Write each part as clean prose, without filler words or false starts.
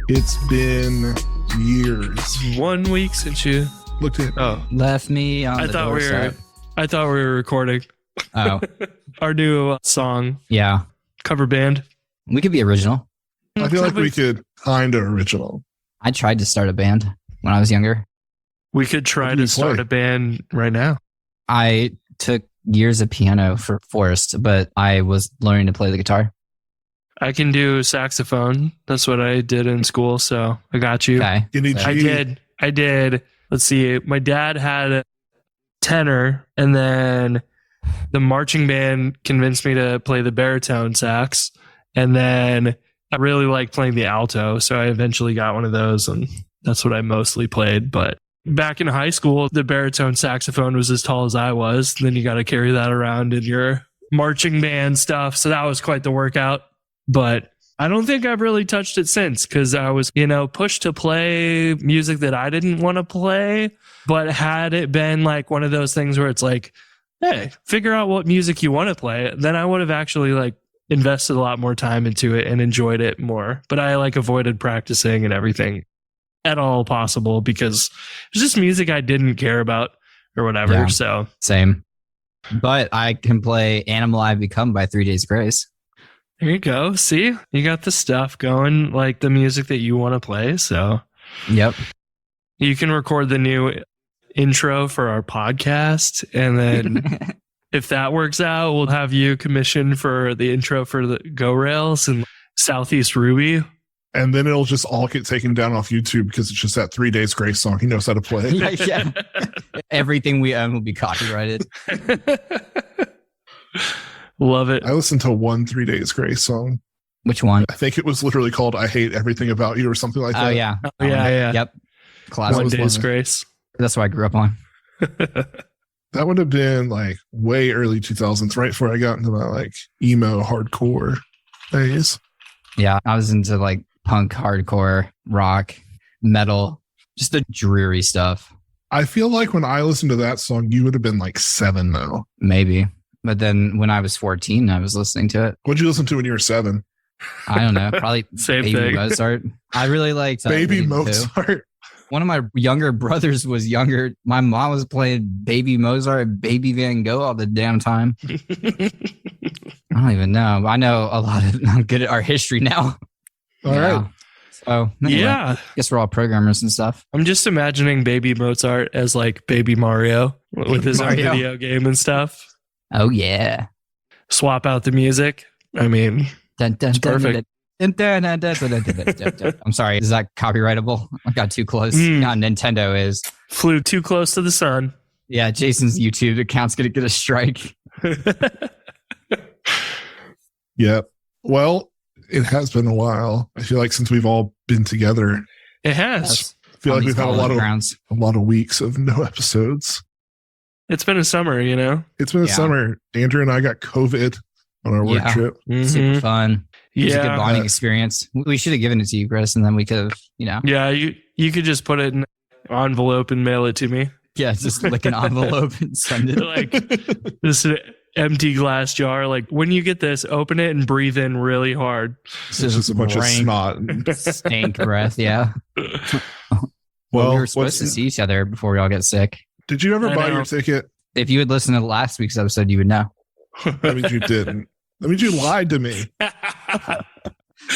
It's been years. 1 week since you looked at. Oh, left me on I the thought doorstep. I thought we were recording. Oh, Our new song yeah. cover band. We could be original. I feel like we could kind of original. I tried to start a band when I was younger. We could try What do to you start play? a band right now. I took years of piano for Forrest, but I was learning to play the guitar. I can do saxophone. That's what I did in school, so I got you. Okay. You need So- I did. Let's see. My dad had a tenor, and then the marching band convinced me to play the baritone sax, and then I really liked playing the alto, so I eventually got one of those, and that's what I mostly played. But back in high school, the baritone saxophone was as tall as I was. Then you got to carry that around in your marching band stuff, so that was quite the workout. But I don't think I've really touched it since, because I was, pushed to play music that I didn't want to play. But had it been like one of those things where it's like, hey, figure out what music you want to play, then I would have actually like invested a lot more time into it and enjoyed it more. But I like avoided practicing and everything at all possible because it's just music I didn't care about or whatever. Yeah. So Same. But I can play Animal I've Become by 3 Days Grace. there you go. See, you got the stuff going, like the music that you want to play. So Yep. you can record the new intro for our podcast. And then if that works out, we'll have you commissioned for the intro for the Go Rails and Southeast Ruby. And then it'll just all get taken down off YouTube because it's just that 3 Days Grace song. He knows how to play. Yeah. Everything we own will be copyrighted. Love it. I listened to one 3 Days Grace song. Which one? I think it was literally called I Hate Everything About You or something like that. Oh, yeah. Oh, yeah. Yep. Classic. One was Day's one. Grace. That's what I grew up on. That would have been like way early 2000s, right before I got into my like emo hardcore phase. Yeah. I was into like punk, hardcore, rock, metal, just the dreary stuff. I feel like when I listened to that song, you would have been like 7 though. Maybe. But then when I was 14, I was listening to it. What'd you listen to when you were 7? I don't know. Probably Same Baby thing. Mozart. I really liked Baby Baby too. Mozart. One of my younger brothers was younger. My mom was playing Baby Mozart, Baby Van Gogh all the damn time. I don't even know. I know a lot of. I'm good at our history now. All right. So anyway, Yeah. guess we're all programmers and stuff. I'm just imagining Baby Mozart as like Baby Mario with his own Mario. video game and stuff. Oh yeah. Swap out the music. I mean, Dun, dun, It's dun, perfect. dun, dun, dun, dun, dun, dun, dun, dun, dun. I'm sorry. Is that copyrightable? I got too close. Yeah, Nintendo is. flew too close to the sun. Yeah, Jason's YouTube account's gonna get a strike. Yep. Well, it has been a while. I feel like since we've all been together, It has. That's I feel on like these we've had hallowed grounds. a lot of weeks of no episodes. It's been a summer, It's been a Yeah. summer. Andrew and I got COVID on our work Yeah. trip. Super Mhm. fun. It was a good Yeah. bonding experience. We should have given it to you, Chris, and then we could have, Yeah. You could just put it in an envelope and mail it to me. just lick an envelope and send it. Like this empty glass jar. Like when you get this, open it and breathe in really hard. It's just a bunch of rank, snot. stank breath. Yeah. Well, we were supposed to see each other before we all get sick. Did you ever I buy know. your ticket? If you had listened to last week's episode, you would know. That means you didn't. That means you lied to me.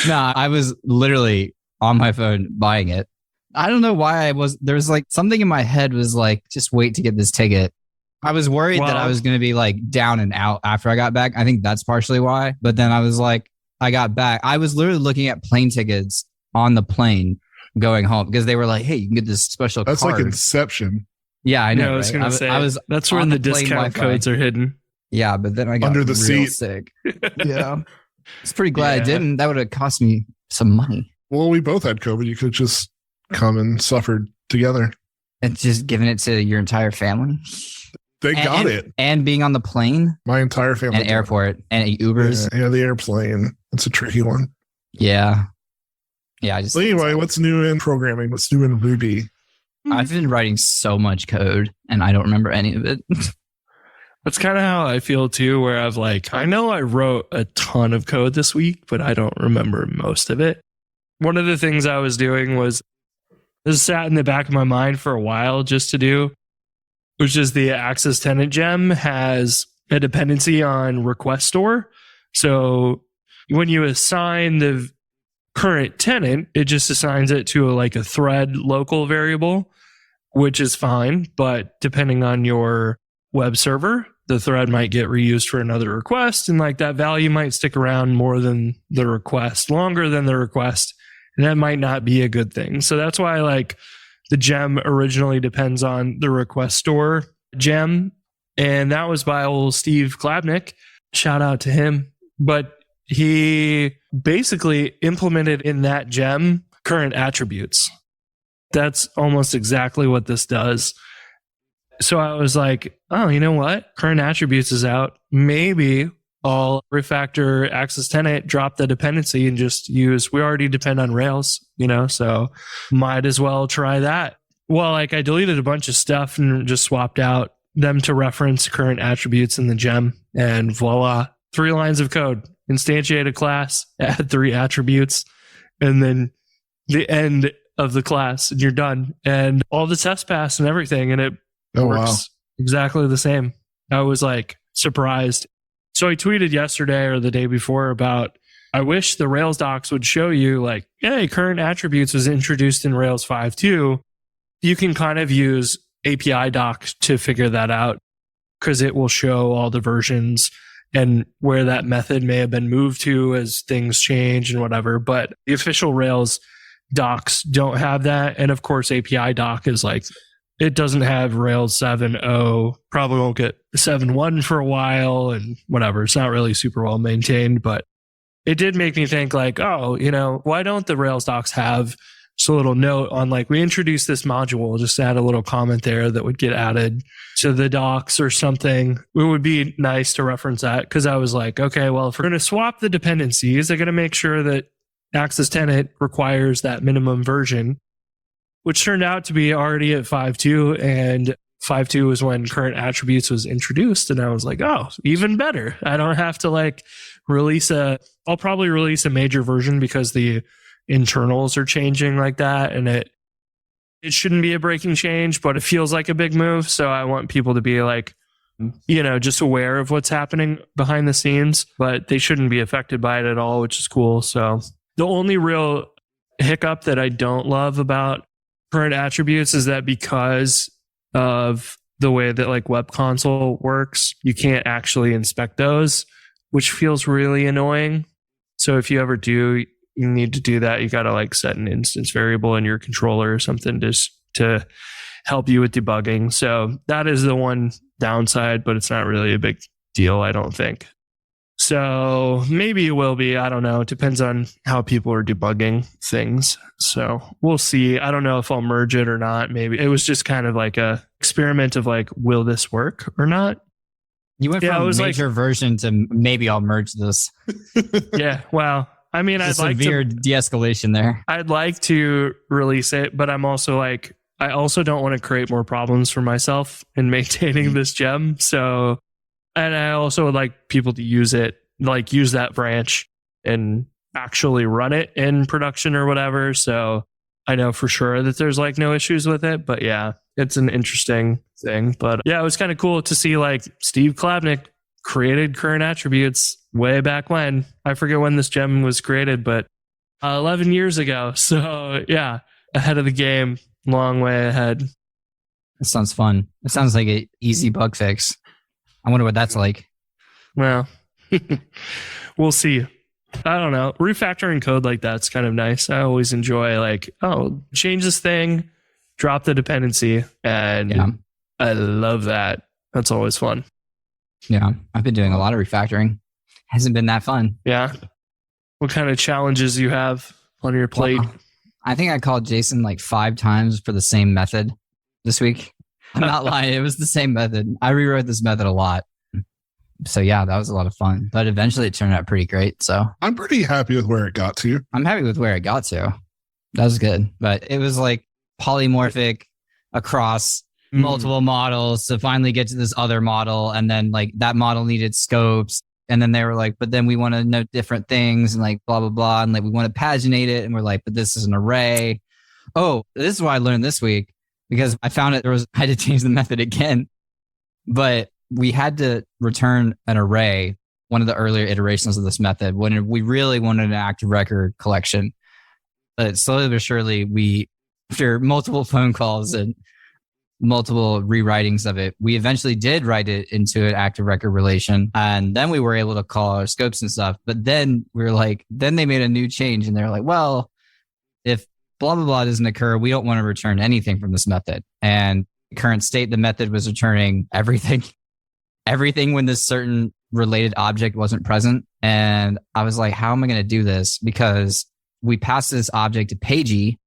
No, I was literally on my phone buying it. I don't know why there was like something in my head was like, just wait to get this ticket. I was worried that I was going to be like down and out after I got back. I think that's partially why. But then I was like, I got back. I was literally looking at plane tickets on the plane going home because they were like, hey, you can get this special That's card. like Inception. Yeah, I know. I was right? going to say, I was that's where on the the plane discount Wi-Fi. codes are hidden. Yeah, but then I got Under the real seat. sick. Yeah. It's pretty glad I Yeah. didn't. That would have cost me some money. Well, we both had COVID. You could just come and suffer together. And just giving it to your entire family. They got and, it. And being on the plane My entire family. and did it. airport and Ubers. Yeah, the airplane. It's a tricky one. Yeah. Yeah. I just, So anyway, what's new in programming? What's new in Ruby? I've been writing so much code and I don't remember any of it. That's kind of how I feel too, where I've like, I know I wrote a ton of code this week, but I don't remember most of it. One of the things I was doing was, this sat in the back of my mind for a while just to do, which is the Acts As Tenant gem has a dependency on RequestStore. So when you assign the current tenant, it just assigns it to like a thread local variable, which is fine. But depending on your web server, the thread might get reused for another request. And like that value might stick around more than the request, longer than the request. And that might not be a good thing. So that's why like the gem originally depends on the RequestStore gem. And that was by old Steve Klabnik. Shout out to him. But he basically implemented in that gem current attributes. That's almost exactly what this does. So I was like, oh, you know what? Current attributes is out. Maybe I'll refactor Acts As Tenant, drop the dependency and just use, we already depend on Rails, so might as well try that. Well, like I deleted a bunch of stuff and just swapped out them to reference current attributes in the gem, and voila, 3 lines of code. Instantiate a class, add 3 attributes, and then the end of the class, and you're done. And all the tests pass and everything, and it works exactly the same. I was like surprised. So I tweeted yesterday or the day before about, I wish the Rails docs would show you like, hey, current attributes was introduced in Rails 5.2. You can kind of use API doc to figure that out, because it will show all the versions and where that method may have been moved to as things change and whatever. But the official Rails docs don't have that. And of course, API doc is like, it doesn't have Rails 7.0, probably won't get 7.1 for a while and whatever. It's not really super well maintained, but it did make me think like, oh, why don't the Rails docs have just a little note on like, we introduced this module, just add a little comment there that would get added to the docs or something. It would be nice to reference that, because I was like, okay, well, if we're going to swap the dependencies, they're going to make sure that Acts As Tenant requires that minimum version, which turned out to be already at 5.2, and 5.2 was when current attributes was introduced. And I was like, oh, even better. I don't have to like I'll probably release a major version because the internals are changing like that. And it shouldn't be a breaking change, but it feels like a big move. So I want people to be like, just aware of what's happening behind the scenes, but they shouldn't be affected by it at all, which is cool. So the only real hiccup that I don't love about current attributes is that because of the way that like web console works, you can't actually inspect those, which feels really annoying. So if you ever do, you need to do that. You got to like set an instance variable in your controller or something just to help you with debugging. So that is the one downside, but it's not really a big deal, I don't think. So maybe it will be. I don't know. It depends on how people are debugging things. So we'll see. I don't know if I'll merge it or not. Maybe it was just kind of like a experiment of like, will this work or not? You went from major version to maybe I'll merge this. Yeah. Well, I mean, I'd like severe de-escalation there. I'd like to release it, but I'm also like, I also don't want to create more problems for myself in maintaining this gem. So, and I also would like people to use it, like use that branch and actually run it in production or whatever. So I know for sure that there's like no issues with it, but yeah, it's an interesting thing. But yeah, it was kind of cool to see like Steve Klabnik created current attributes way back when. I forget when this gem was created, but 11 years ago. So yeah, ahead of the game, long way ahead. That sounds fun. It sounds like an easy bug fix. I wonder what that's like. Well, we'll see. I don't know. Refactoring code like that's kind of nice. I always enjoy like, oh, change this thing, drop the dependency. And yeah. I love that. That's always fun. Yeah. I've been doing a lot of refactoring. Hasn't been that fun. Yeah. What kind of challenges you have on your plate? Well, I think I called Jason like 5 times for the same method this week. I'm not lying. It was the same method. I rewrote this method a lot. So yeah, that was a lot of fun. But eventually it turned out pretty great. So I'm pretty happy with where it got to. I'm happy with where it got to. That was good. But it was like polymorphic across multiple models to finally get to this other model. And then like that model needed scopes. And then they were like, but then we want to know different things and like blah, blah, blah. And like, we want to paginate it. And we're like, but this is an array. Oh, this is what I learned this week because I found I had to change the method again, but we had to return an array, one of the earlier iterations of this method, when we really wanted an active record collection. But slowly but surely, after multiple phone calls and multiple rewritings of it, we eventually did write it into an active record relation. And then we were able to call our scopes and stuff. But then we were like, then they made a new change and they're like, well, if blah, blah, blah doesn't occur, we don't want to return anything from this method. And current state, the method was returning everything when this certain related object wasn't present. And I was like, how am I going to do this? Because we passed this object to pagey,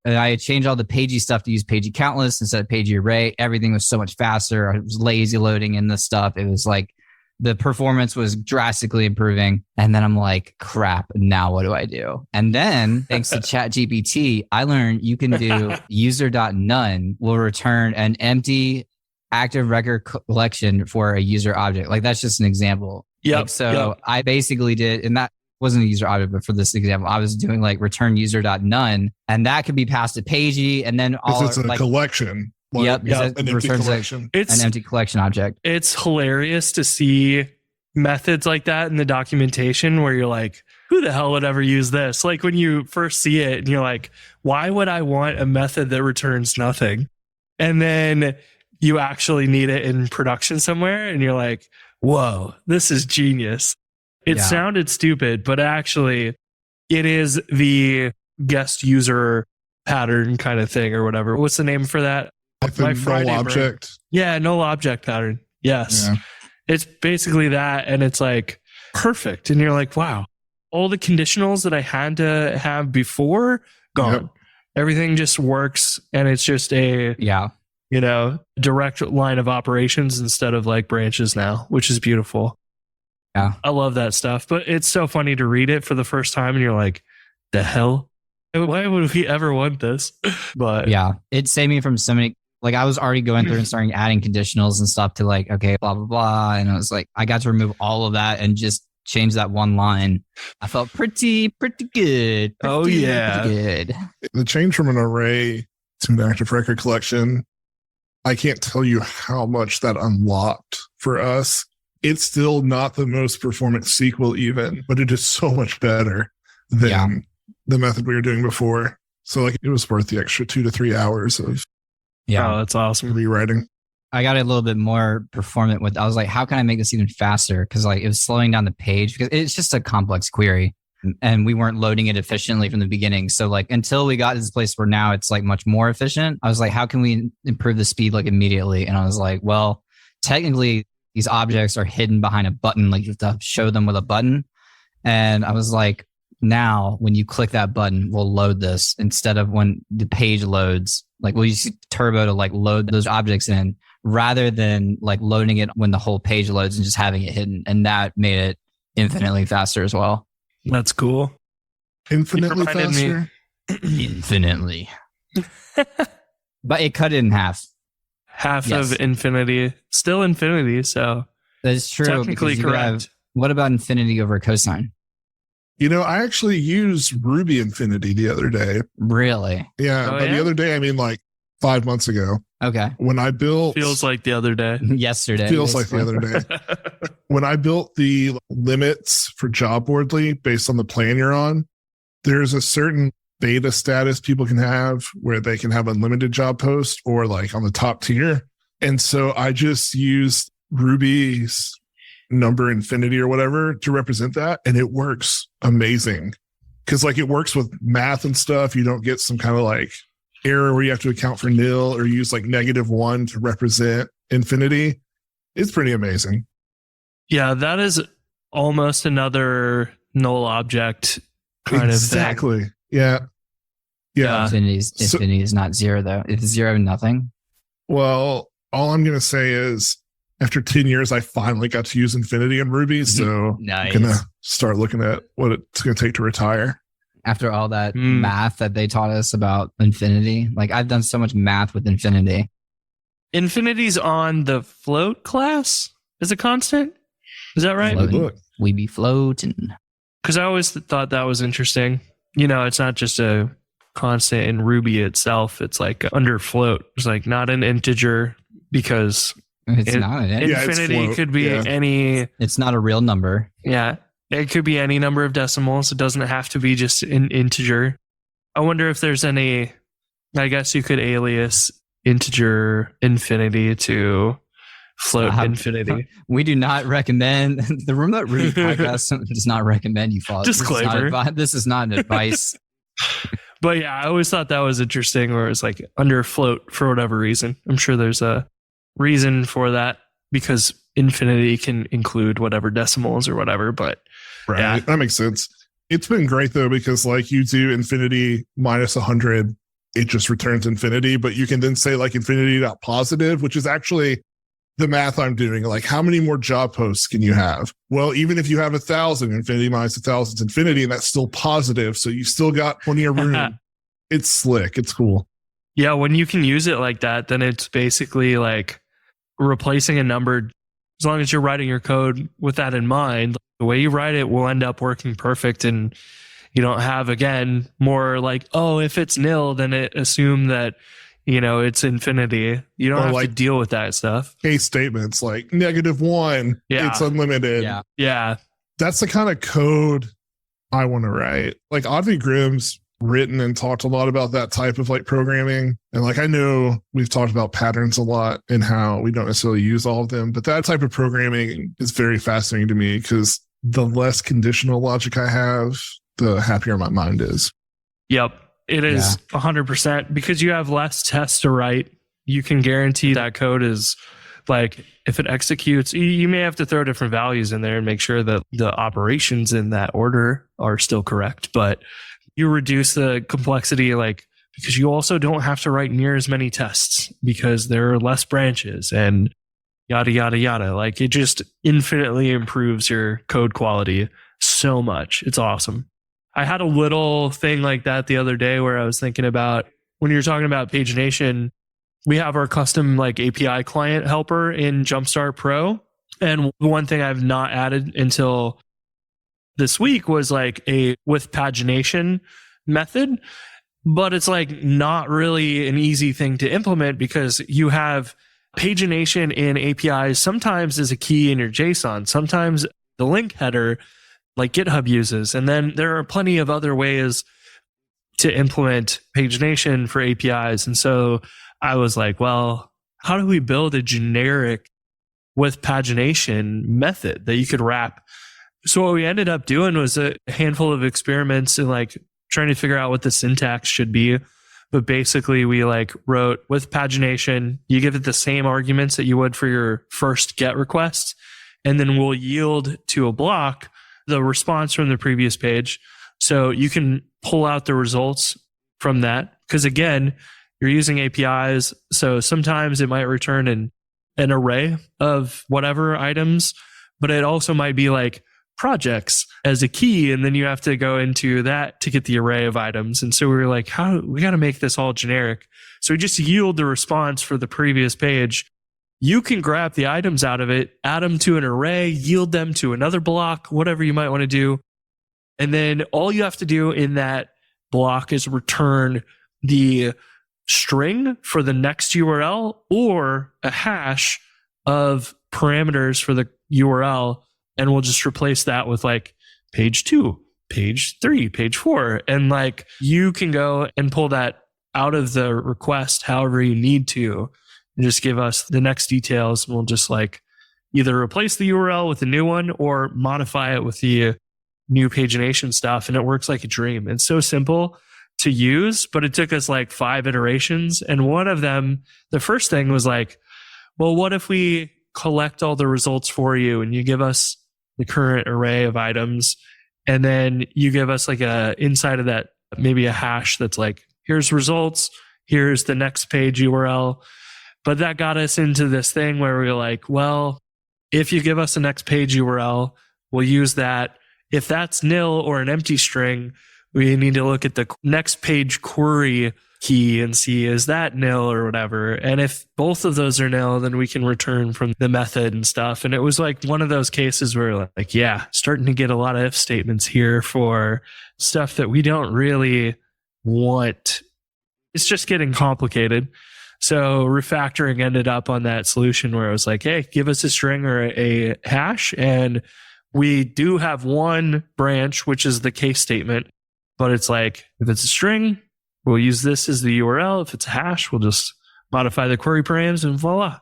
and I had changed all the pagey stuff to use pagey countless instead of pagey array. Everything was so much faster. I was lazy loading in this stuff. It was like the performance was drastically improving. And then I'm like, crap, now what do I do? And then thanks to ChatGPT, I learned you can do user.none will return an empty active record collection for a user object. Like that's just an example. Yeah. Like, so I basically did, and that wasn't a user object, but for this example, I was doing like return user.none, and that could be passed to pagey, and then all it's a like, collection. Yep. An empty collection. It's an empty collection object. It's hilarious to see methods like that in the documentation where you're like, who the hell would ever use this? Like when you first see it and you're like, why would I want a method that returns nothing? And then you actually need it in production somewhere and you're like, whoa, this is genius. It sounded stupid, but actually it is the guest user pattern kind of thing or whatever. What's the name for that? My Friday null object. Yeah, null object pattern. Yes. Yeah. It's basically that. And it's like perfect. And you're like, wow, all the conditionals that I had to have before, gone. Yep. Everything just works. And it's just a, direct line of operations instead of like branches now, which is beautiful. Yeah. I love that stuff. But it's so funny to read it for the first time. And you're like, the hell? Why would we ever want this? But yeah, it saved me from so many. Like I was already going through and starting adding conditionals and stuff to like, okay, blah, blah, blah. And I was like, I got to remove all of that and just change that one line. I felt pretty good. Pretty good. The change from an array to an active record collection, I can't tell you how much that unlocked for us. It's still not the most performant SQL even, but it is so much better than the method we were doing before. So like it was worth the extra 2 to 3 hours of that's awesome. Rewriting. I got a little bit more performant with, I was like, how can I make this even faster? Because like it was slowing down the page because it's just a complex query and we weren't loading it efficiently from the beginning. So like until we got to this place where now it's like much more efficient, I was like, how can we improve the speed like immediately? And I was like, well, technically these objects are hidden behind a button. Like you have to show them with a button. And I was like, now when you click that button, we'll load this instead of when the page loads. Like we'll use Turbo to like load those objects in rather than like loading it when the whole page loads and just having it hidden. And that made it infinitely faster as well. That's cool. Infinitely faster? Infinitely. But it cut it in half. Half of infinity. Still infinity, so that's true. Technically correct. What about infinity over cosine? You know, I actually used Ruby Infinity the other day. Really? Yeah. But the other day, I mean like 5 months ago. Okay. When I built... Feels like the other day. Yesterday. Feels like the other day. When I built the limits for Jobboardly based on the plan you're on, there's a certain beta status people can have where they can have unlimited job posts or like on the top tier. And so I just used Ruby's number infinity or whatever to represent that. And it works amazing. Cause like it works with math and stuff. You don't get some kind of like error where you have to account for nil or use like -1 to represent infinity. It's pretty amazing. Yeah. That is almost another null object kind of thing. Yeah. Infinity is not zero though. It's 0, nothing. Well, all I'm going to say is after 10 years, I finally got to use infinity in Ruby. So nice. I'm going to start looking at what it's going to take to retire. After all that math that they taught us about infinity, like I've done so much math with infinity. Infinity's on the float class as a constant. Is that right? Floating. We be floating. Because I always thought that was interesting. It's not just a constant in Ruby itself. It's like under float. It's like not an integer because It's not an integer. infinity could be any. It's not a real number. Yeah. It could be any number of decimals. It doesn't have to be just an integer. I wonder if there's any, I guess you could alias integer infinity to float infinity. We do not recommend, the Remote Ruby podcast does not recommend you follow. Disclaimer. This is not an advice. But yeah, I always thought that was interesting where it's like under float for whatever reason. I'm sure there's a reason for that because infinity can include whatever decimals or whatever, but right. Yeah. That makes sense. It's been great though, because like you do infinity minus 100, it just returns infinity, but you can then say like infinity dot positive, which is actually the math I'm doing. Like how many more job posts can you have? Well, even if you have 1,000, infinity minus 1,000 is infinity, and that's still positive. So you still got plenty of room. It's slick. It's cool. Yeah. When you can use it like that, then it's basically like replacing a number. As long as you're writing your code with that in mind, the way you write it will end up working perfect. And you don't have, again, more like, oh, if it's nil, then it assume that, it's infinity. You don't have to deal with that stuff. Case statements like -1, it's unlimited. Yeah. Yeah. That's the kind of code I want to write. Like Audrey Grimm's written and talked a lot about that type of like programming. And like, I know we've talked about patterns a lot and how we don't necessarily use all of them, but that type of programming is very fascinating to me because the less conditional logic I have, the happier my mind is. Yep. It is 100% because you have less tests to write. You can guarantee that code is like, if it executes, you may have to throw different values in there and make sure that the operations in that order are still correct. But you reduce the complexity, like, because you also don't have to write near as many tests because there are less branches and yada, yada, yada. Like it just infinitely improves your code quality so much. It's awesome. I had a little thing like that the other day where I was thinking about when you're talking about pagination, we have our custom like API client helper in Jumpstart Pro. And one thing I've not added until this week was like a with pagination method, but it's like not really an easy thing to implement because you have pagination in APIs sometimes is a key in your JSON, sometimes the link header like GitHub uses. And then there are plenty of other ways to implement pagination for APIs. And so I was like, well, how do we build a generic with pagination method that you could wrap? So what we ended up doing was a handful of experiments and like trying to figure out what the syntax should be. But basically we like wrote with pagination, you give it the same arguments that you would for your first GET request. And then we'll yield to a block the response from the previous page. So you can pull out the results from that. Because again, you're using APIs. So sometimes it might return an array of whatever items, but it also might be like projects as a key. And then you have to go into that to get the array of items. And so we were like, we got to make this all generic. So we just yield the response for the previous page. You can grab the items out of it, add them to an array, yield them to another block, whatever you might want to do. And then all you have to do in that block is return the string for the next URL or a hash of parameters for the URL. And we'll just replace that with like page 2, page 3, page 4. And like you can go and pull that out of the request however you need to. And just give us the next details. We'll just like either replace the URL with a new one or modify it with the new pagination stuff. And it works like a dream. It's so simple to use, but it took us like 5 iterations. And one of them, the first thing was like, well, what if we collect all the results for you and you give us the current array of items and then you give us like inside of that, maybe a hash that's like, here's results, here's the next page URL. But that got us into this thing where we were like, well, if you give us a next page URL, we'll use that. If that's nil or an empty string, we need to look at the next page query key and see, is that nil or whatever? And if both of those are nil, then we can return from the method and stuff. And it was like one of those cases where like, yeah, starting to get a lot of if statements here for stuff that we don't really want. It's just getting complicated. So refactoring ended up on that solution where it was like, hey, give us a string or a hash. And we do have one branch, which is the case statement. But it's like, if it's a string, we'll use this as the URL. If it's a hash, we'll just modify the query params and voila.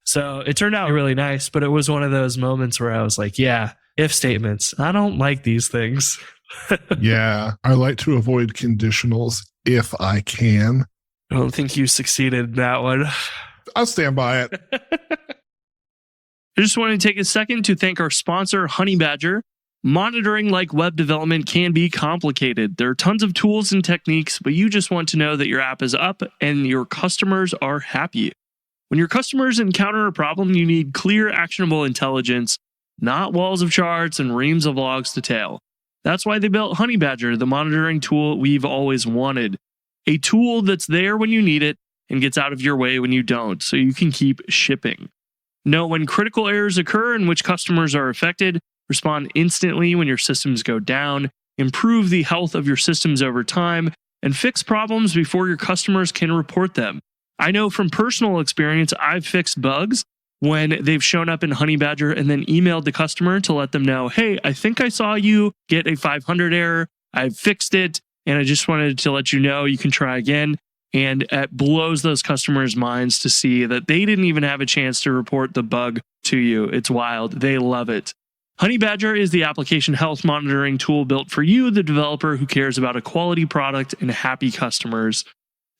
So it turned out really nice, but it was one of those moments where I was like, yeah, if statements. I don't like these things. Yeah, I like to avoid conditionals if I can. I don't think you succeeded in that one. I'll stand by it. I just want to take a second to thank our sponsor, Honey Badger. Monitoring like web development can be complicated. There are tons of tools and techniques, but you just want to know that your app is up and your customers are happy. When your customers encounter a problem, you need clear, actionable intelligence, not walls of charts and reams of logs to tail. That's why they built Honey Badger, the monitoring tool we've always wanted. A tool that's there when you need it and gets out of your way when you don't, so you can keep shipping. Know when critical errors occur and which customers are affected. Respond instantly when your systems go down, improve the health of your systems over time, and fix problems before your customers can report them. I know from personal experience, I've fixed bugs when they've shown up in Honey Badger and then emailed the customer to let them know, hey, I think I saw you get a 500 error. I fixed it, and I just wanted to let you know you can try again. And it blows those customers' minds to see that they didn't even have a chance to report the bug to you. It's wild. They love it. Honey Badger is the application health monitoring tool built for you, the developer who cares about a quality product and happy customers.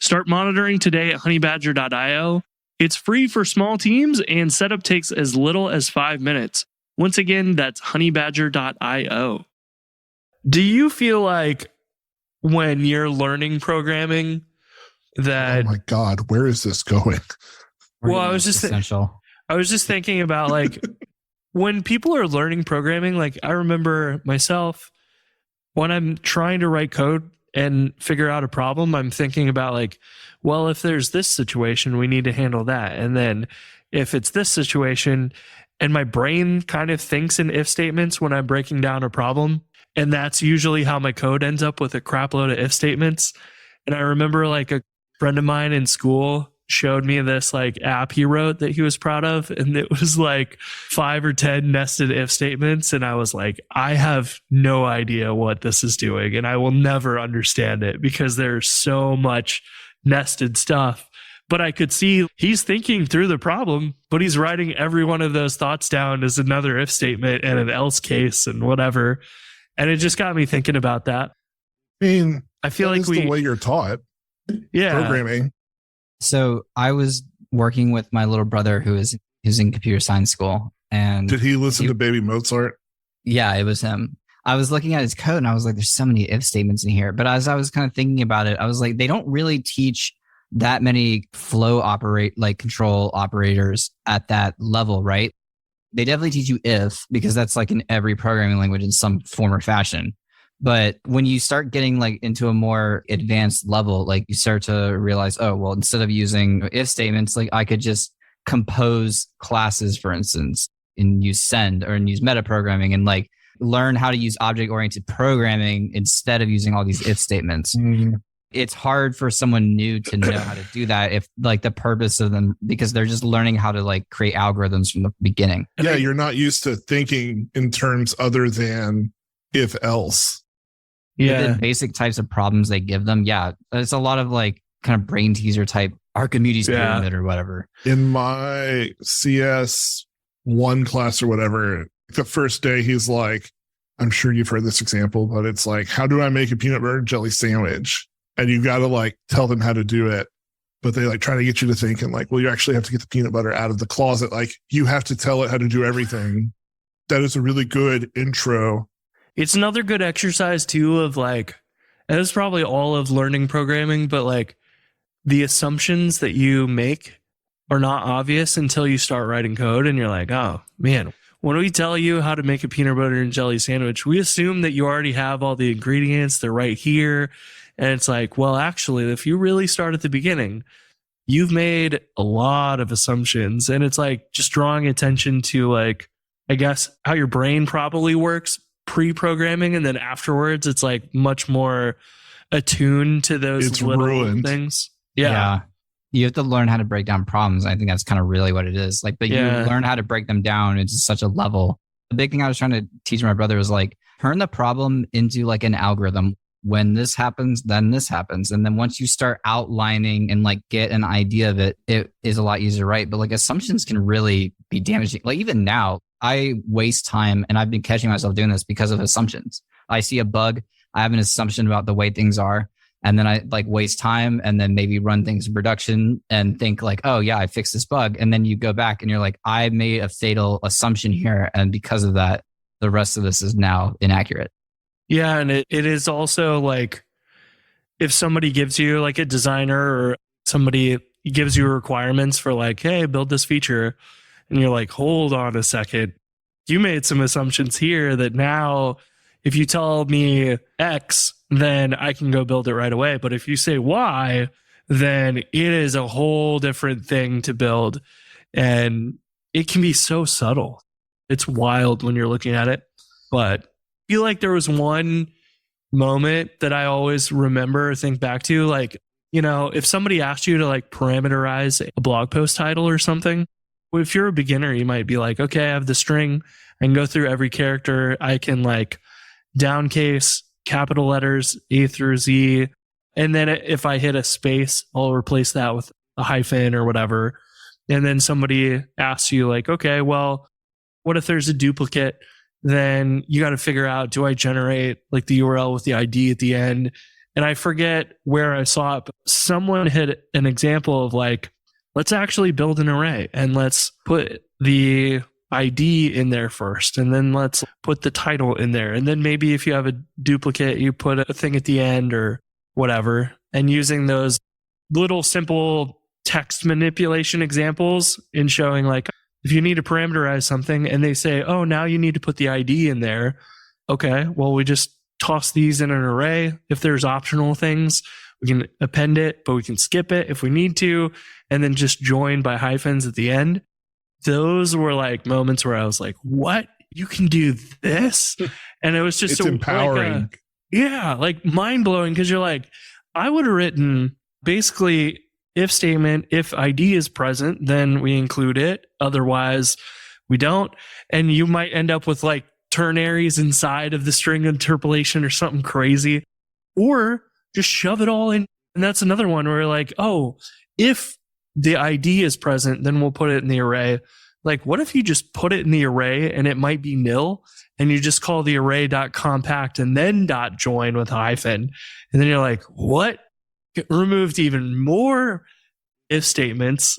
Start monitoring today at honeybadger.io. It's free for small teams and setup takes as little as 5 minutes. Once again, that's honeybadger.io. Do you feel like when you're learning programming that... Oh my God, where is this going? Well, I was just thinking about like... When people are learning programming, like I remember myself, when I'm trying to write code and figure out a problem, I'm thinking about like, well, if there's this situation, we need to handle that. And then if it's this situation, and my brain kind of thinks in if statements when I'm breaking down a problem. And that's usually how my code ends up with a crap load of if statements. And I remember like a friend of mine in school showed me this like app he wrote that he was proud of. And it was like 5 or 10 nested if statements. And I was like, I have no idea what this is doing. And I will never understand it because there's so much nested stuff. But I could see he's thinking through the problem, but he's writing every one of those thoughts down as another if statement and an else case and whatever. And it just got me thinking about that. I mean, I feel like the way you're taught programming. So I was working with my little brother who's in computer science school. And did he listen to Baby Mozart? Yeah, it was him. I was looking at his code and I was like, there's so many if statements in here. But as I was kind of thinking about it, I was like, they don't really teach that many control operators at that level, right? They definitely teach you if, because that's like in every programming language in some form or fashion. But when you start getting like into a more advanced level, like you start to realize, oh, well, instead of using if statements, like I could just compose classes, for instance, and use send or use metaprogramming and like learn how to use object-oriented programming instead of using all these if statements. Mm-hmm. It's hard for someone new to know how to do that if like the purpose of them, because they're just learning how to like create algorithms from the beginning. Yeah, you're not used to thinking in terms other than if else. Yeah, the basic types of problems they give them. Yeah, it's a lot of like kind of brain teaser type Archimedes pyramid or whatever. In my CS1 class or whatever, the first day he's like, I'm sure you've heard this example, but it's like, how do I make a peanut butter and jelly sandwich? And you got to like tell them how to do it. But they like try to get you to think and like, well, you actually have to get the peanut butter out of the closet. Like you have to tell it how to do everything. That is a really good intro. It's another good exercise too of like, and it's probably all of learning programming, but like the assumptions that you make are not obvious until you start writing code and you're like, oh man, when we tell you how to make a peanut butter and jelly sandwich, we assume that you already have all the ingredients. They're right here. And it's like, well, actually, if you really start at the beginning, you've made a lot of assumptions. And it's like just drawing attention to, like, I guess how your brain probably works pre-programming. And then afterwards, it's like much more attuned to those little things. Yeah. You have to learn how to break down problems. I think that's kind of really what it is. Like, but you learn how to break them down into such a level. The big thing I was trying to teach my brother was like, turn the problem into like an algorithm. When this happens, then this happens. And then once you start outlining and like get an idea of it, it is a lot easier to write. But like assumptions can really be damaging. Like even now, I waste time, and I've been catching myself doing this because of assumptions. I see a bug, I have an assumption about the way things are. And then I like waste time and then maybe run things in production and think like, oh yeah, I fixed this bug. And then you go back and you're like, I made a fatal assumption here. And because of that, the rest of this is now inaccurate. Yeah. And it is also like, if somebody gives you like a designer or somebody gives you requirements for like, hey, build this feature. And you're like, hold on a second. You made some assumptions here that now if you tell me X, then I can go build it right away. But if you say Y, then it is a whole different thing to build. And it can be so subtle. It's wild when you're looking at it. But I feel like there was one moment that I always remember or think back to, like, you know, if somebody asked you to like parameterize a blog post title or something, if you're a beginner, you might be like, okay, I have the string. I can go through every character. I can like downcase capital letters A through Z. And then if I hit a space, I'll replace that with a hyphen or whatever. And then somebody asks you like, okay, well, what if there's a duplicate? Then you got to figure out, do I generate like the URL with the ID at the end? And I forget where I saw it, but someone had an example of like, let's actually build an array and let's put the ID in there first. And then let's put the title in there. And then maybe if you have a duplicate, you put a thing at the end or whatever. And using those little simple text manipulation examples in showing like, if you need to parameterize something and they say, oh, now you need to put the ID in there. Okay, well, we just toss these in an array. If there's optional things, we can append it, but we can skip it if we need to, and then just join by hyphens at the end. Those were like moments where I was like, what? You can do this? And it was just it's empowering. Like mind blowing, because you're like, I would have written basically if statement, if ID is present, then we include it. Otherwise, we don't. And you might end up with like ternaries inside of the string interpolation or something crazy, or just shove it all in. And that's another one where like, oh, if the ID is present, then we'll put it in the array. Like, what if you just put it in the array and it might be nil and you just call the array.compact and then .join with hyphen. And then you're like, what? It removed even more if statements.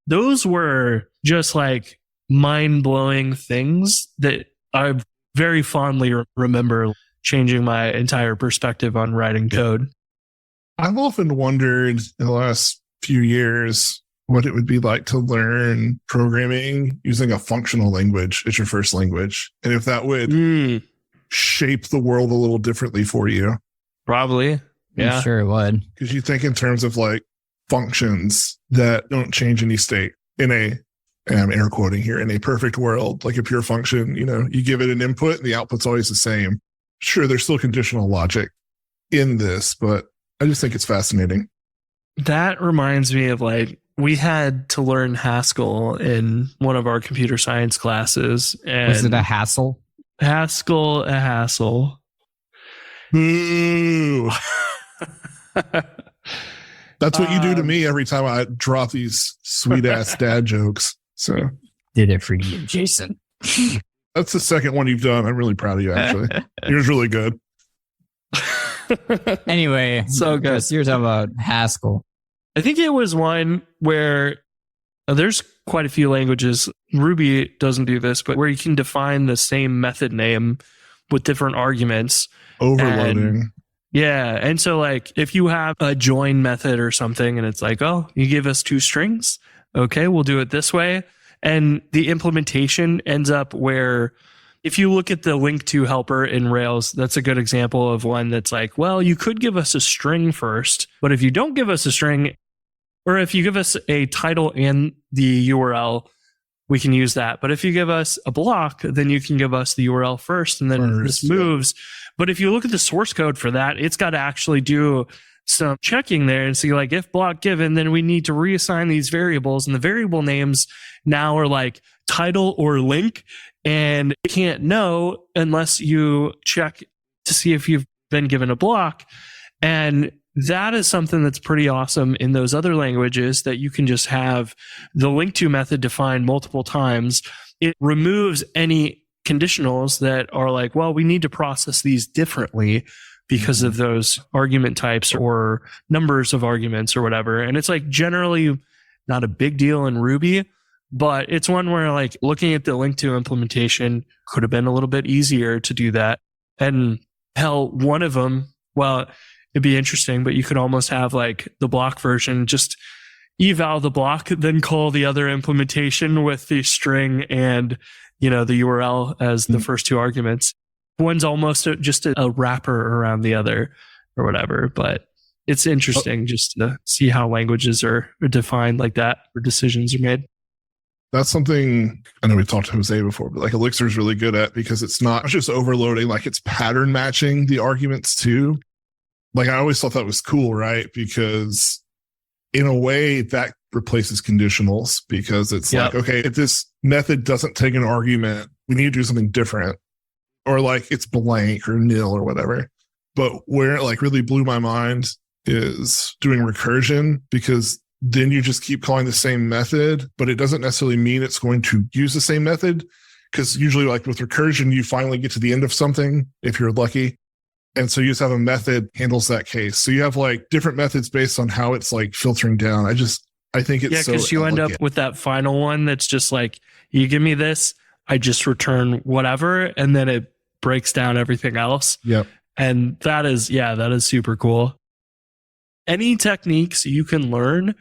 Those were just like mind-blowing things that I very fondly remember changing my entire perspective on writing code. I've often wondered in the last few years what it would be like to learn programming using a functional language as your first language, and if that would shape the world a little differently for you. Probably. Yeah. I'm sure it would. Because you think in terms of like functions that don't change any state in a, and I'm air quoting here, in a perfect world, like a pure function, you know, you give it an input and the output's always the same. Sure, there's still conditional logic in this, but I just think it's fascinating. That reminds me of like, we had to learn Haskell in one of our computer science classes. And was it a hassle? Haskell, a hassle. Boo. That's what you do to me every time I drop these sweet ass dad jokes. So did it for you, Jason. That's the second one you've done. I'm really proud of you, actually. Yours really good. Anyway, so good. Chris, you're talking about Haskell. I think it was one where there's quite a few languages. Ruby doesn't do this, but where you can define the same method name with different arguments. Overloading. And so like if you have a join method or something and it's like, oh, you give us two strings. Okay, we'll do it this way. And the implementation ends up where if you look at the link to helper in Rails, that's a good example of one that's like, well, you could give us a string first, but if you don't give us a string, or if you give us a title and the URL, we can use that. But if you give us a block, then you can give us the URL first, and then this moves. But if you look at the source code for that, it's got to actually do some checking there and see like if block given, then we need to reassign these variables, and the variable names now are like title or link, and you can't know unless you check to see if you've been given a block. And that is something that's pretty awesome in those other languages, that you can just have the link to method defined multiple times. It removes any conditionals that are like, well, we need to process these differently because of those argument types or numbers of arguments or whatever. And it's like generally not a big deal in Ruby, but it's one where like looking at the link to implementation could have been a little bit easier to do that. And hell, one of them, well, it'd be interesting, but you could almost have like the block version, just eval the block, then call the other implementation with the string and, the URL as the first two arguments. One's almost just a wrapper around the other or whatever, but it's interesting just to see how languages are defined like that, or decisions are made. That's something I know we talked to Jose before, but like Elixir is really good at, because it's not just overloading, like it's pattern matching the arguments too. Like I always thought that was cool, right? Because in a way that replaces conditionals, because it's like, okay, if this method doesn't take an argument, we need to do something different, or like it's blank or nil or whatever. But where it like really blew my mind is doing recursion, because then you just keep calling the same method, but it doesn't necessarily mean it's going to use the same method. Because usually like with recursion, you finally get to the end of something if you're lucky. And so you just have a method handles that case. So you have like different methods based on how it's like filtering down. I think it's because you end up with that final one that's just like, you give me this, I just return whatever, and then it breaks down everything else. Yep. And that is super cool. Any techniques you can learn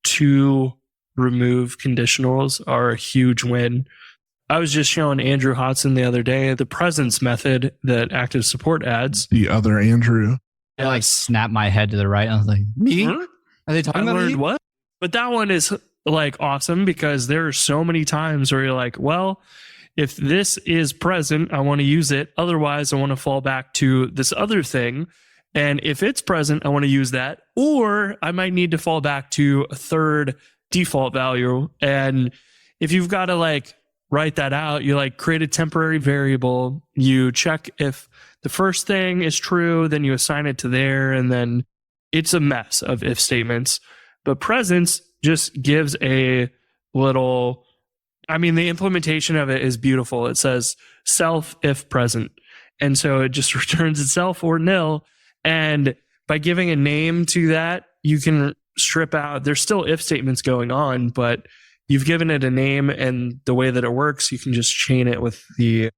to remove conditionals are a huge win. I was just showing Andrew Hodson the other day the presence method that active support adds. The other Andrew. I like snapped my head to the right. I was like, me? Are they talking about me? What? But that one is like awesome, because there are so many times where you're like, well, if this is present, I want to use it. Otherwise, I want to fall back to this other thing. And if it's present, I want to use that. Or I might need to fall back to a third default value. And if you've got to like write that out, you like create a temporary variable, you check if the first thing is true, then you assign it to there, and then it's a mess of if statements. But presence just gives a little, the implementation of it is beautiful. It says self if present. And so it just returns itself or nil. And by giving a name to that, you can strip out, there's still if statements going on, but you've given it a name, and the way that it works, you can just chain it with the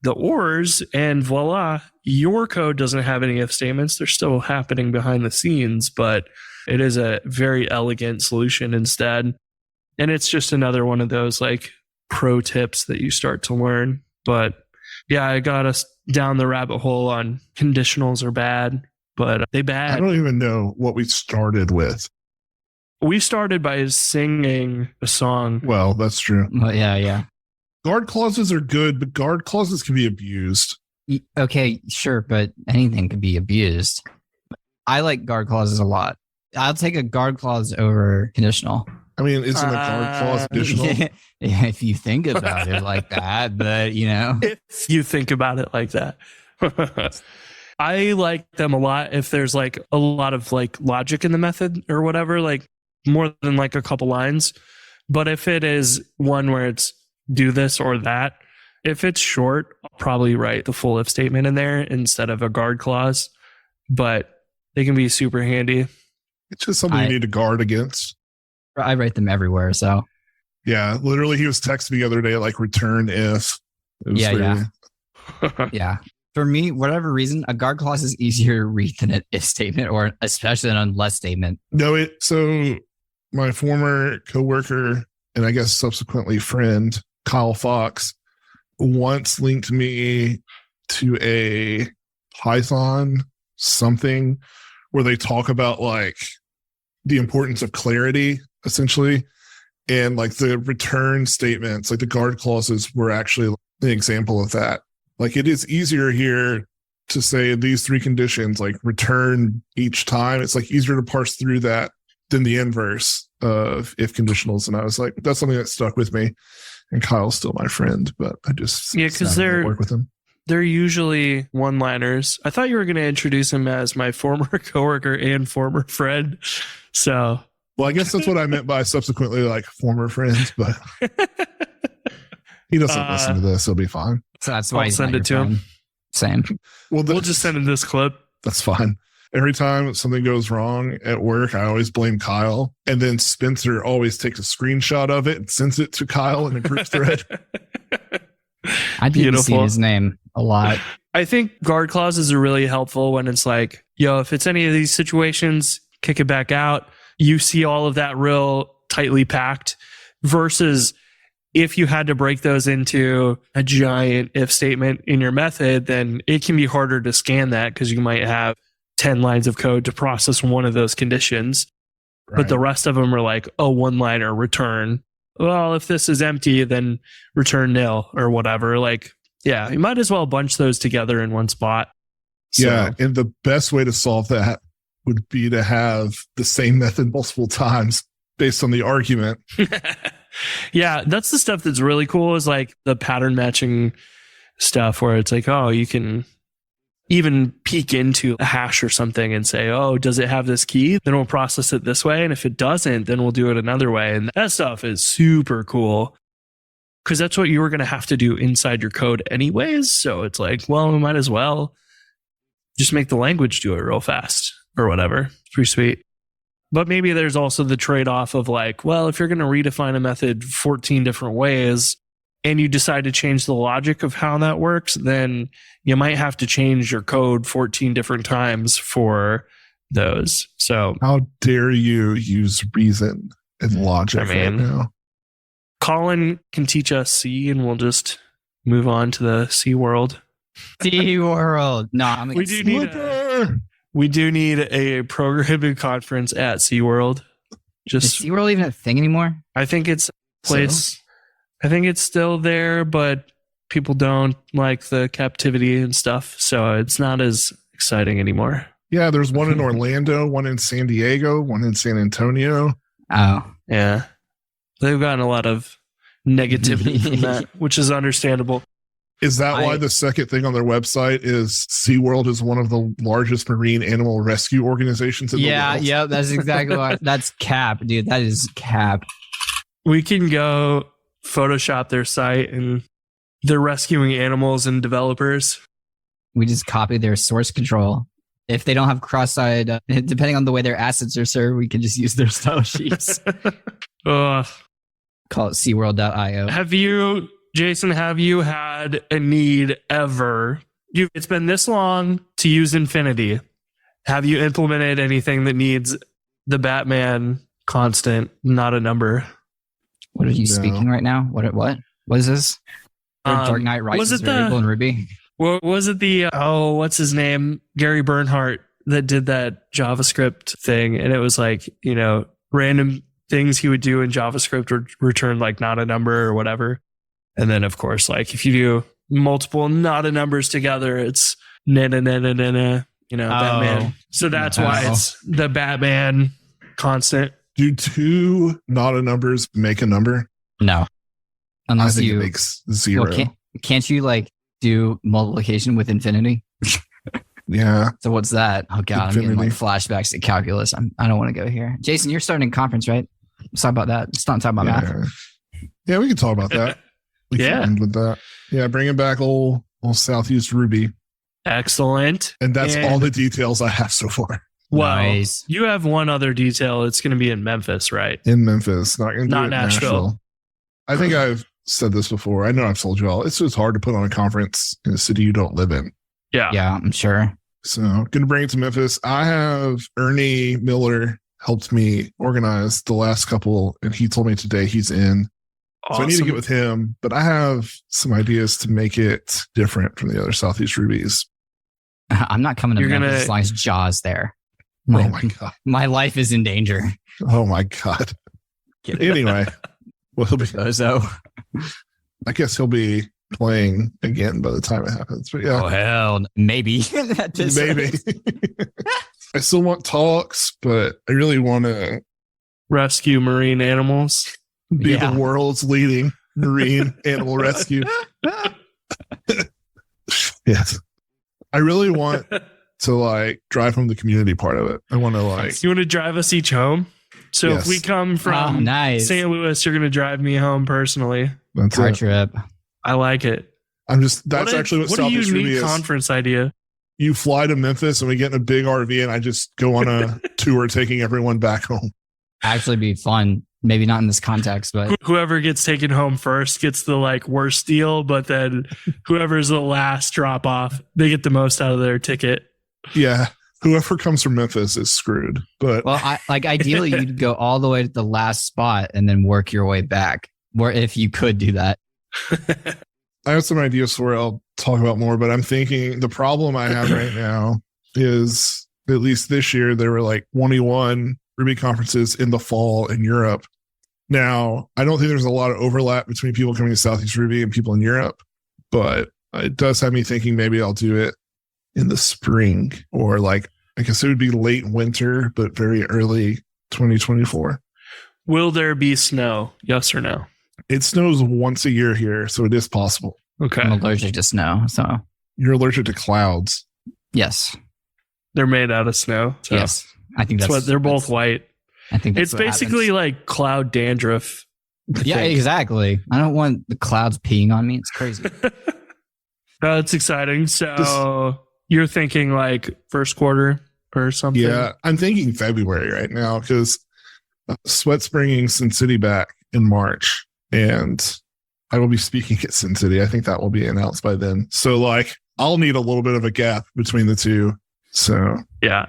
ORs, and voila, your code doesn't have any if statements. They're still happening behind the scenes, but it is a very elegant solution instead. And it's just another one of those like pro tips that you start to learn. But yeah, I got us down the rabbit hole on conditionals are bad, but they bad. I don't even know what we started with. We started by singing a song. Well, that's true. Well, yeah. Guard clauses are good, but guard clauses can be abused. Okay, sure, but anything can be abused. I like guard clauses a lot. I'll take a guard clause over conditional. Isn't a guard clause conditional? Yeah, if you think about it like that, but If you think about it like that. I like them a lot if there's like a lot of like logic in the method or whatever, like more than like a couple lines. But if it is one where it's do this or that, if it's short, I'll probably write the full if statement in there instead of a guard clause. But they can be super handy. It's just something you need to guard against. I write them everywhere. So yeah, literally he was texting me the other day, like return if. Yeah. Yeah. For me, whatever reason, a guard clause is easier to read than an if statement, or especially an unless statement. No, so my former coworker and I guess subsequently friend, Kyle Fox, once linked me to a Python something where they talk about like the importance of clarity, essentially. And like the return statements, like the guard clauses were actually an example of that. Like it is easier here to say these three conditions, like return each time. It's like easier to parse through that than the inverse of if conditionals. And I was like, that's something that stuck with me. And Kyle's still my friend, but I just because work with him. They're usually one-liners. I thought you were going to introduce him as my former coworker and former friend. So, well, I guess that's what I meant by subsequently like former friends, but he doesn't listen to this. He'll be fine. So that's why I'll send it to him. Same. Well, we'll just send him this clip. That's fine. Every time something goes wrong at work, I always blame Kyle. And then Spencer always takes a screenshot of it and sends it to Kyle in a group thread. I didn't see his name a lot. I think guard clauses are really helpful when it's like, yo, if it's any of these situations, kick it back out. You see all of that real tightly packed versus if you had to break those into a giant if statement in your method, then it can be harder to scan that because you might have 10 lines of code to process one of those conditions. Right. But the rest of them are like a one-liner return. Well, if this is empty, then return nil or whatever. Like, yeah, you might as well bunch those together in one spot. So. Yeah, and the best way to solve that would be to have the same method multiple times based on the argument. Yeah, that's the stuff that's really cool is like the pattern matching stuff where it's like, oh, you can even peek into a hash or something and say, oh, does it have this key? Then we'll process it this way. And if it doesn't, then we'll do it another way. And that stuff is super cool because that's what you were going to have to do inside your code anyways. So it's like, well, we might as well just make the language do it real fast or whatever. It's pretty sweet. But maybe there's also the trade-off of like, well, if you're going to redefine a method 14 different ways and you decide to change the logic of how that works, then you might have to change your code 14 different times for those. So how dare you use reason and logic right now? Colin can teach us C and we'll just move on to the C world. C world. No, I'm we do need a programming conference at SeaWorld. Is SeaWorld even a thing anymore? I think it's a place. So? I think it's still there, but people don't like the captivity and stuff. So it's not as exciting anymore. Yeah, there's one in Orlando, one in San Diego, one in San Antonio. Oh. Yeah. They've gotten a lot of negativity from that, which is understandable. Is that why the second thing on their website is SeaWorld is one of the largest marine animal rescue organizations in the world? Yeah, that's exactly why. That's cap, dude. That is cap. We can go Photoshop their site and they're rescuing animals and developers. We just copy their source control. If they don't have cross-eyed, depending on the way their assets are served, we can just use their style sheets. Call it SeaWorld.io. Jason, have you had a need ever? It's been this long to use infinity. Have you implemented anything that needs the Batman constant, not a number? What are you speaking right now? What is this? Dark Knight Rises variable in Ruby? What was it what's his name? Gary Bernhardt that did that JavaScript thing. And it was like, random things he would do in JavaScript would return like not a number or whatever. And then, of course, like if you do multiple not a numbers together, it's Batman. So that's why it's the Batman constant. Do two not a numbers make a number? No. Unless it makes zero. Well, can't you like do multiplication with infinity? Yeah. So what's that? Oh God, infinity. I'm getting like flashbacks to calculus. I don't want to go here. Jason, you're starting a conference, right? Let's talk about that. Let's not talk about math. Yeah, we can talk about that. We can end with that. Yeah, bringing back old Southeast Ruby. Excellent. And that's all the details I have so far. Well, nice. You have one other detail. It's going to be in Memphis, right? In Memphis, not Nashville. I think I've said this before. I know I've told you all. It's just hard to put on a conference in a city you don't live in. Yeah, I'm sure. So, going to bring it to Memphis. I have Ernie Miller helped me organize the last couple, and he told me today he's in. Awesome. So I need to get with him, but I have some ideas to make it different from the other Southeast Rubies. I'm not coming to Memphis as long as Jaw's there. Oh my God. My life is in danger. Oh my God. Anyway, well, he'll be, so I guess he'll be playing again by the time it happens. But yeah. Oh, hell. Maybe. Maybe. I still want talks, but I really want to rescue marine animals. Be the world's leading marine animal rescue. Yes. I really want to like drive home the community part of it. I want to like. You want to drive us each home? So if we come from St. Louis, you're going to drive me home personally. That's car it. trip. I like it. I'm just, that's actually what Southeast Ruby is. Conference idea. You fly to Memphis and we get in a big RV and I just go on a tour taking everyone back home. Actually be fun. Maybe not in this context, but whoever gets taken home first gets the like worst deal, but then whoever's the last drop off, they get the most out of their ticket. Yeah. Whoever comes from Memphis is screwed. But ideally you'd go all the way to the last spot and then work your way back. Or if you could do that. I have some ideas for it. I'll talk about more, but I'm thinking the problem I have right now is, at least this year, there were like 21 Ruby conferences in the fall in Europe. Now, I don't think there's a lot of overlap between people coming to Southeast Ruby and people in Europe, but it does have me thinking maybe I'll do it in the spring, or like, I guess it would be late winter, but very early 2024. Will there be snow? Yes or no? It snows once a year here, so it is possible. Okay. I'm allergic to snow, so. You're allergic to clouds. Yes. They're made out of snow. So. Yes. I think that's what they're both white. I think it's basically like cloud dandruff. Yeah, exactly. I don't want the clouds peeing on me. It's crazy. That's exciting. So you're thinking like first quarter or something? Yeah, I'm thinking February right now because Sweat bringing Sin City back in March, and I will be speaking at Sin City. I think that will be announced by then. So like, I'll need a little bit of a gap between the two. So yeah.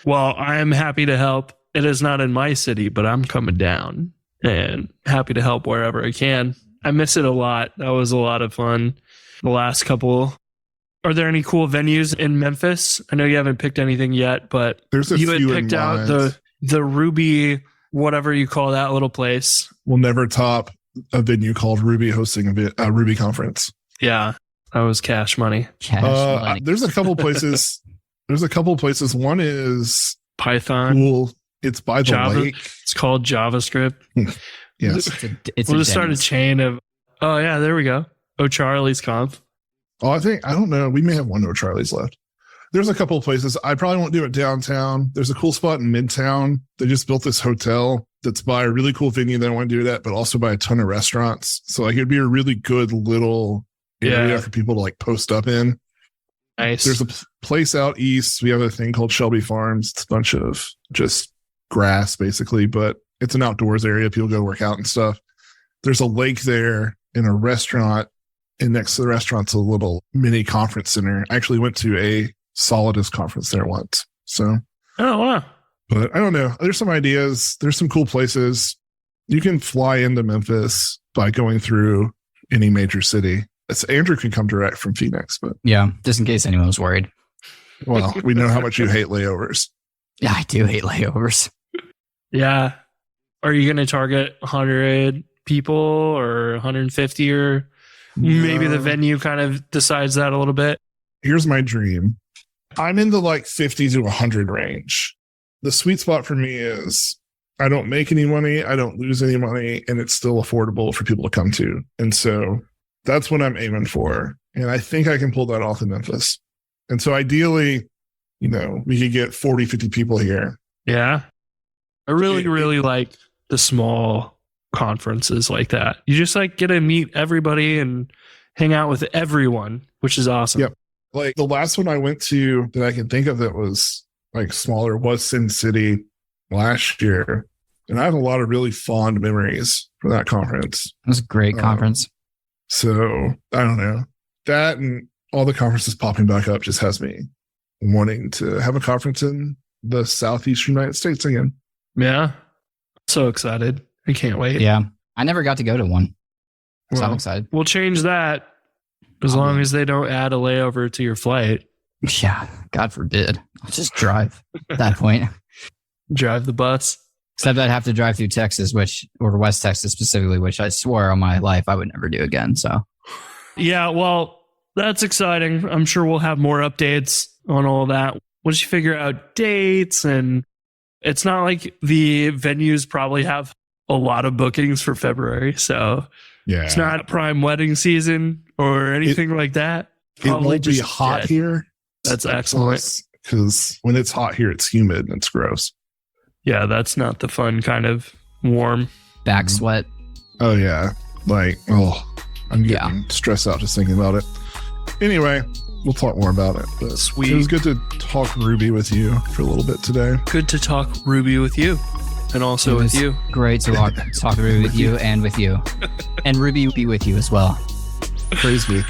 Well, I'm happy to help. It is not in my city, but I'm coming down and happy to help wherever I can. I miss it a lot. That was a lot of fun. The last couple. Are there any cool venues in Memphis? I know you haven't picked anything yet, but there's you had picked out the Ruby, whatever you call that little place. Will never top a venue called Ruby hosting a Ruby conference. Yeah, that was cash money. There's a couple places. One is Python. Cool. It's by the lake. It's called JavaScript. Yes. We'll just start a chain of, oh yeah, there we go. O'Charlie's Conf. Oh, I don't know. We may have one O'Charlie's left. There's a couple of places. I probably won't do it downtown. There's a cool spot in Midtown. They just built this hotel that's by a really cool venue that I want to do that, but also by a ton of restaurants. So like, it'd be a really good little area for people to like post up in. Nice. There's a place out east. We have a thing called Shelby Farms. It's a bunch of just grass basically, but it's an outdoors area. People go work out and stuff. There's a lake there and a restaurant, and next to the restaurant's a little mini conference center. I actually went to a Solidus conference there once. So, oh wow. But I don't know. There's some ideas. There's some cool places. You can fly into Memphis by going through any major city. Andrew can come direct from Phoenix, but yeah, just in case anyone was worried. Well, we know how much you hate layovers. Yeah, I do hate layovers. Yeah. Are you going to target 100 people or 150, or maybe the venue kind of decides that a little bit? Here's my dream. I'm in the like 50 to 100 range. The sweet spot for me is I don't make any money, I don't lose any money, and it's still affordable for people to come to. And so that's what I'm aiming for. And I think I can pull that off in Memphis. And so ideally, we could get 40, 50 people here. Yeah. I really like the small conferences like that. You just like get to meet everybody and hang out with everyone, which is awesome. Yep. Like the last one I went to that I can think of that was like smaller was Sin City last year. And I have a lot of really fond memories from that conference. It was a great conference. So I don't know. That and all the conferences popping back up just has me wanting to have a conference in the Southeast United States again. Yeah. So excited. I can't wait. Yeah. I never got to go to one. So I'm Well, excited. we'll change that as long as they don't add a layover to your flight. Yeah. God forbid. I'll just drive at that point. Drive the bus. Except I'd have to drive through Texas, or West Texas specifically, which I swore on my life I would never do again. So, Yeah, well, that's exciting. I'm sure we'll have more updates on all that. Once you figure out dates, and it's not like the venues probably have a lot of bookings for February. So Yeah. it's not prime wedding season or anything like that. It Probably won't be just hot dead. here. That's excellent. Because when it's hot here, it's humid and it's gross. Yeah, that's not the fun kind of warm. back sweat. Oh, yeah. I'm getting stressed out just thinking about it. Anyway, we'll talk more about it. But Sweet. It was good to talk Ruby with you for a little bit today. Good to talk Ruby with you, and also with you. Great to talk Ruby with you and with you. And Ruby be with you as well. Praise be.